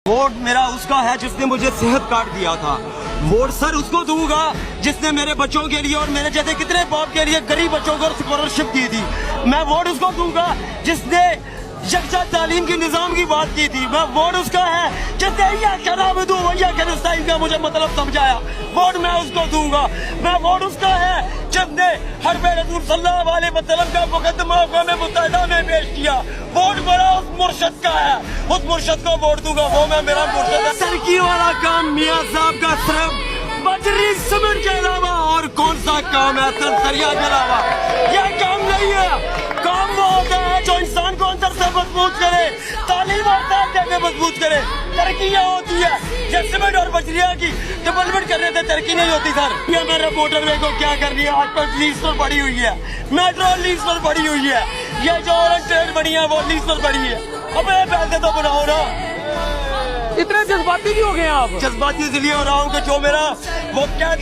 Vote میرا اس کا ہے جس نے مجھے صحت کارڈ دیا تھا. ووٹ سر اس کو دوں گا جس نے میرے بچوں کے لیے اور میرے جیسے کتنے باپ کے لیے غریب بچوں کو اسکالرشپ دی تھی. میں ووٹ اس کو دوں گا جس نے یکجا تعلیم کی نظام کی بات کی تھی. میں ووٹ اس کا ہے جس نے کا مجھے مطلب سمجھایا. ووٹ میں اس کو دوں گا. میں ووٹ اس کا ہے جس نے حرب رسول صلی اللہ علیہ وسلم کا مقدمہ اقوام متحدہ میں پیش کیا. ووٹ میرا اس مرشد کا ہے. اس مرشد کو ووٹ دوں گا. وہ میں میرا مرشد ہے. ترقی والا کام میاں صاحب کا صرف بجری سیمنٹ کے علاوہ اور کون سا کام ہے سریا کے علاوہ؟ یہ کام نہیں ہے. کام وہ ہوتا ہے جو انسان کو اندر سے مضبوط کرے, تعلیم اور تعلیم میں مضبوط کرے. ترقی یہ ہوتی ہے یہ سیمنٹ اور بجریا کی ڈیولپمنٹ کرنے سے ترقی نہیں ہوتی سر. یہ میرے موٹر وے کو کیا کرنی ہے؟ آج تک لیز پر پڑی ہوئی ہے, میٹرو لیز پر پڑی ہوئی ہے, یہ جو اورنج ٹرین بنی ہے وہ لیز پر پڑی ہے. اب پیسے تو بناؤ نا. اتنے جذباتی کیوں ہو گئے آپ؟ جذباتی اس لیے ہو رہا ہوں کہ جو میرا وہ کیا